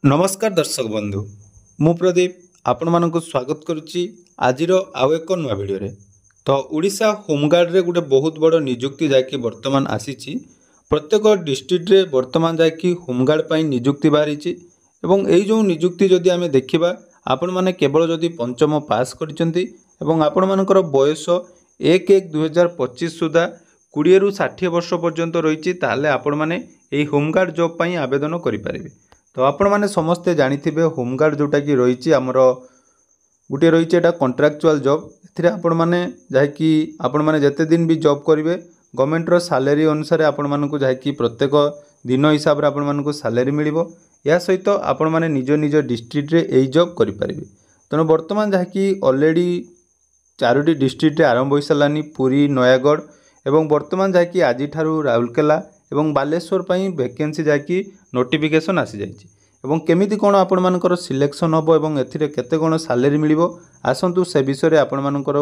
नमस्कार दर्शक बंधु मु प्रदीप आपण मानक स्वागत करुच्ची आज आउ एक नुआ भिडियो रे। तो ओडिशा होमगार्ड रे गोटे बहुत बड़ निजुक्ति जाकि वर्तमान आसी प्रत्येक डिस्ट्रिक्ट रे वर्तमान जाकि होमगार्ड पाई निजुक्ति बाहरी एवं एई जो निजुक्ति जदि आमे देखिबा आपण माने केवल जदि पंचम पास करिसेंती एवं आपण मानकर बयस 1/1/2025 सुधा 20 रु 60 वर्ष पर्यंत रही ताले आपण माने एई होमगार्ड जॉब पाई आवेदन करि पारिबे। तो आपण माने समस्ते जानिथिबे होमगार्ड जोटा कि रही आमर गोटे रही एटा कॉन्ट्रैक्चुअल जॉब एथिरे आपण माने जाकि आपण माने जते दिन भी जॉब करिवे गवर्नमेंट रो सैलरी अनुसार आपण मानकु जाकि प्रत्येक दिन हिसाब रे आपण मानकु सैलरी मिलिबो। या सहित आपण माने निज निज डिस्ट्रिक्ट रे एई जॉब करि पारिबे। तनो वर्तमान जाकि ऑलरेडी 4टी डिस्ट्रिक्ट रे आरंभ होई सलानी पुरी नयागढ़ एवं वर्तमान जाकि आजि ठारू राउरकेला एवं बालेश्वर पई वैकेंसी जाकि नोटिफिकेशन आसी जाइछि एवं केमिति कोन आपण मानकर सिलेक्शन होबो एवं एथिरे केते कोन सैलरी मिलिबो आसंतु से विषय रे आपण मानकर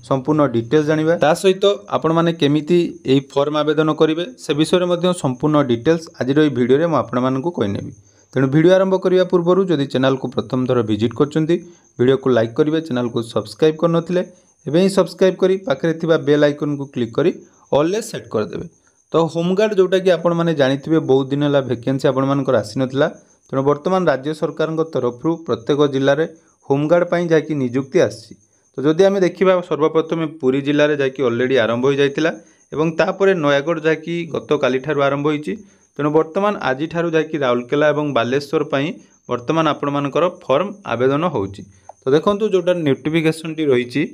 संपूर्ण डिटेल्स जानिबा। ता सहित आपण माने केमिति एई फॉर्म आवेदन करिवे से विषय रे मध्ये संपूर्ण डिटेल्स आज रो भिडियो रे म आपण मानकु कहनेबी। तेणु भिडियो आरंभ करिया पूर्वरु जदि चैनल को प्रथम थर विजिट करचंती भिडियो को लाइक करिवे, चैनल को सब्सक्राइब करनथिले एबे ही सब्सक्राइब करी पाखरे थिबा बेल आइकन को क्लिक करी ऑल ले सेट कर देबे। तो होमगार्ड जोटा कि आपण माने जानिथिबे बहुत दिन हला वैकेंसी आपण मानकर आसी नथिला। तेणु वर्तमान राज्य सरकार तरफ प्रत्येक जिले में होमगार्ड पाई जाकि निजुक्ति आसी। तो जदि आमे देखिबा सर्वप्रथम पुरी जिले में जाकि ऑलरेडी आरंभ हो जाइतिला एवं तापरे नयागढ़ जाकि गत काली ठारू आरंभ होईची। तेणु वर्तमान आज ठारू जाकि राउरकेला एवं बालेश्वर पाई वर्तमान आपण मानकर फॉर्म आवेदन होउची। तो देखंतु जोटा नोटिफिकेशन टी रहीची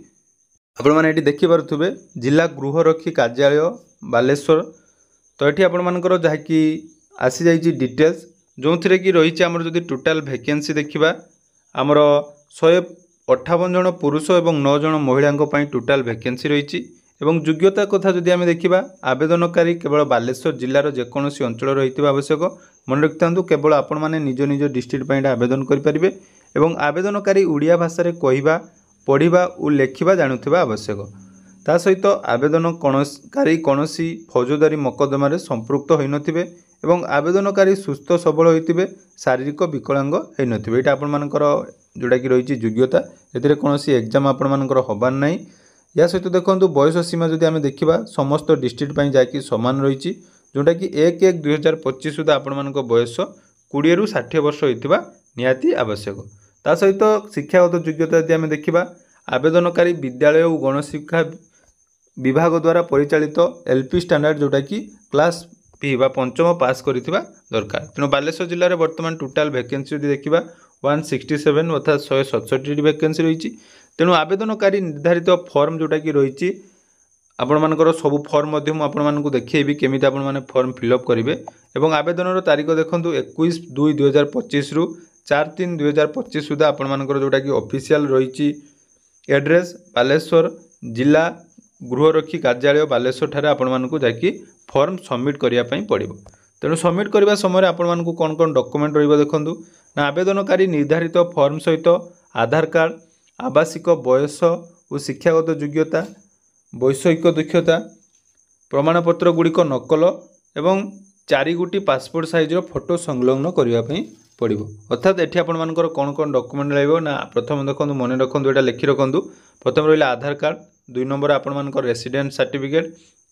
आपण माने एटी देखि पारुथुबे जिला गृहरक्षी कार्यालय बालेश्वर। तो ये आपण मानकर जहाँकि आसी जाइए डिटेल्स जो थे कि रही आमर जदि टोटाल वैकेंसी देखा आमर 158 जन पुरुष और 9 जन महिला टोटाल वैकेंसी रही। एवं योग्यता कथा जदि आम देखा आवेदनकारी केवल बालेश्वर जिलार जेकोसी अंचल रही आवश्यक मन रखि था केवल आपण मैंने निज निज डिस्ट्रिक्ट आवेदन करेंगे एवं आवेदनकारी ओडिया भाषा कहवा पढ़ा और लेखा जानुवा आवश्यक। ता सहित आवेदनकारी कौनसी फौजदारी मकदमार संपृक्त हो नथिबे एवं आवेदनकारी सुस्थ सबल होइतिबे शारीरिक विकलांग हो नथिबे। एटा आपण मानकर जोटा कि रही योग्यता एथिरे कौनसी एग्जाम आपण मानकर होबार नाही। या सहित देखंतु बयस सीमा जदि आमे देखिबा समस्त डिस्ट्रिक्ट पई जाकि समान रही जोटा कि 1/1/2025 सुधा आपण मानक बयस 20 रु 60 वर्ष होइतिबा निहाती आवश्यक। ता सहित शिक्षागत योग्यता जदि आमे देखिबा आवेदनकारी विद्यालय और गणशिक्षा विभाग द्वारा परिचालित एलपी स्टैंडर्ड जोटा कि क्लास पी बा पंचम पास करिथिबा दरकार। तेणु बालेश्वर जिले में वर्तमान टोटाल वैकेंसी यदि देखा 167 अर्थात 167 वैकेंसी रही। तेणु आवेदनकारी निर्धारित फॉर्म जोटा कि रही आपण मानकर सब फॉर्म आपको देखिए केमिति आपण माने फॉर्म फिलअप करेंगे एवं आवेदन तारीख देखूँ 21/2/2025 रु 4/3/2025 सुधा आपण मानकर जोटा कि ऑफिशियल रही एड्रेस बालेश्वर जिला गृहरक्षी कार्यालय बालेश्वर ठारे आपण मानकु जाकि फॉर्म सबमिट करिया पई पड़िबो। तेणु सबमिट करबा समय आपण मानकु कोन कोन डॉक्यूमेंट रहिबो देखंतु ना आवेदनकारी निर्धारित फॉर्म सहित आधार कार्ड आवासिक बयस और शिक्षागत योग्यता वैषयिक दक्षता प्रमाणपत्र गुड़िक नकल एवं 4 गोटी पासपोर्ट साइज फोटो संलग्न करने पड़ो। अर्थात ये आपण मानकर कौन कौन डॉक्यूमेंट लगे ना प्रथम देखो मन रखु यहाँ लिखि रखु प्रथम रहा आधार कार्ड 2 नंबर आपण मानकर रेसिडेंट सर्टिफिकेट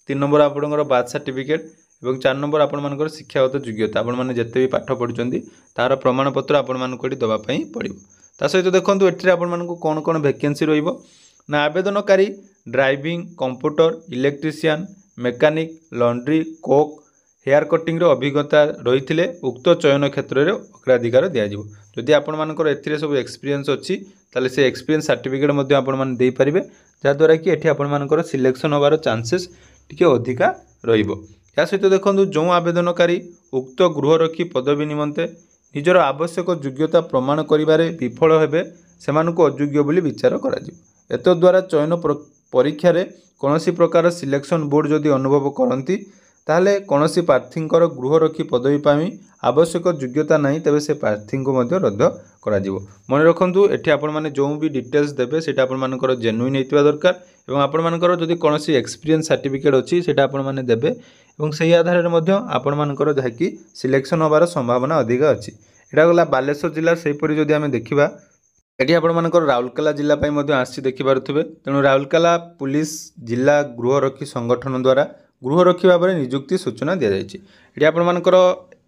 3 नंबर आपणकर बार्थ सर्टिफिकेट और 4 नंबर आपण मानकर शिक्षागत योग्यता आपण मैंने जिते भी पाठ पढ़ुं तार प्रमाणपत्र आपण मानक देवाई पड़ो। ता सहित देखो ये आपण मानक कौन कौन वैकेंसी रहा आवेदनकारी driving computer electrician mechanic laundry cook hair cutting अभिज्ञता रही उक्त चयन क्षेत्र में अग्राधिकार दिज्व। जदि आपण मानकर एथिरे सब एक्सपीरियंस अच्छी ताले से एक्सपीरियंस सर्टिफिकेट मध्य आपण माने दे पारिबे जहाँद्वारा कि एठी आपण मानकर सिलेक्शन होबार चांसेस टिके अधिका रहिबो। या सहित देखंतु जो आवेदनकारी उक्त गृहरक्षी पदवी निमंते निजर आवश्यक योग्यता प्रमाण करिबारे विफल हेबे सेमानकु अयोग्य बोली विचार कराजिबो। एतद् द्वारा चयन परीक्षा रे कोनोसी प्रकार सिलेक्शन बोर्ड जदि अनुभव करती ताहले कोनोसी प्रार्थींकर गृहरक्षी पदवी पाई आवश्यक योग्यता नहीं तेबे से प्रार्थी को मध्य रद्द करा जिवो। मन रखंतु एठी आपण माने जो भी डिटेल्स देबे सेटा आपण मानकर जेन्युइन हेतिबा दरकार एवं आपण मानकर जदि कोनोसी एक्सपीरियंस सर्टिफिकेट अछि सेटा आपण माने देबे एवं सही आधार रे मध्य आपण मानकर जहाकि सिलेक्शन होबार संभावना अधिक अछि। एटा गला बालेश्वर जिला सेहीपरि जदि आमे देखिबा एटी आपणमानकर राउरकेला जिला पई मध्ये आसी देखि पारुथिबे। तेणु राउरकेला पुलिस जिला गृहरक्षी संगठन द्वारा गृहरक्षी भाव में नियुक्ति सूचना दि जाइए। ये आपणमानकर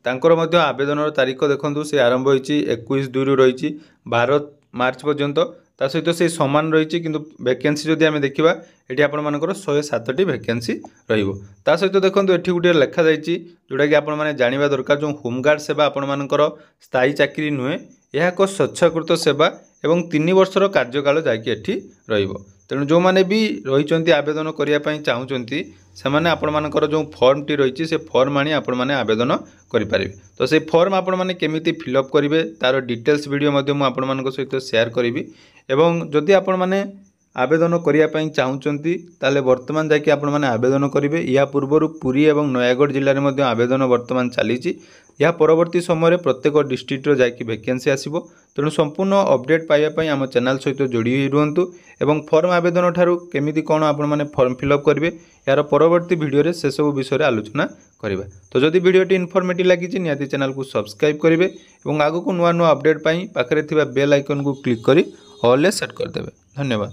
तांकर मध्ये आवेदन तारीख देखंतु से आरंभ होईची 21/2 रही 12 मार्च पर्यंत। ता सहित से समान रही किंतु वैकेंसी जदि आमे देखिबा एटी आपणमानकर 107टी वैकेंसी रहिबो। ता सहित देखंतु एठी गुटे लेखा जाइए जोटा कि आपण माने जानिबा दरकार जो होमगार्ड सेवा आपणमानकर स्थायी चाकरी नुहे यह एक स्वच्छाकृत सेवा एवं 3 वर्षर कार्यकाल जाकि एठी रहिबो। तेणु जो माने भी रही आवेदन करने चाहूँगी से मैंने आपणमानकर जो फॉर्म टी रही से फॉर्म आनी आपण मैंने आवेदन करें। तो से फॉर्म आपण मैंने केमिति फिलअप करेंगे तार डिटेल्स वीडियो आपण सहित शेयर करी। एवं जदि आपण मैंने आवेदन करने चाहूँगी ताले वर्तमान जाकि आपण मैंने आवेदन करेंगे। या पूर्वर पुरी और नयागढ़ जिले में आवेदन वर्तमान चली या परवर्ती समय प्रत्येक डिस्ट्रिक्ट जाकि वैकेंसी आसीबो। तेणु संपूर्ण अपडेट पाइबापी आम चैनल सहित जोड़ी रुहतु एवं फॉर्म आवेदन ठारू केमिति कौन आपण मैंने फॉर्म फिलअप करेंगे यार परवर्ती वीडियो से सब विषय आलोचना करवा। तो जदि वीडियोटी इनफॉर्मेटिव लगी निहाती चैनल को सब्सक्राइब करेंगे और आगक नुआ नुआ अपडेट पाई पाखरे थिबा बेल आइकन को क्लिक करी ऑल सेट करदेवे। धन्यवाद।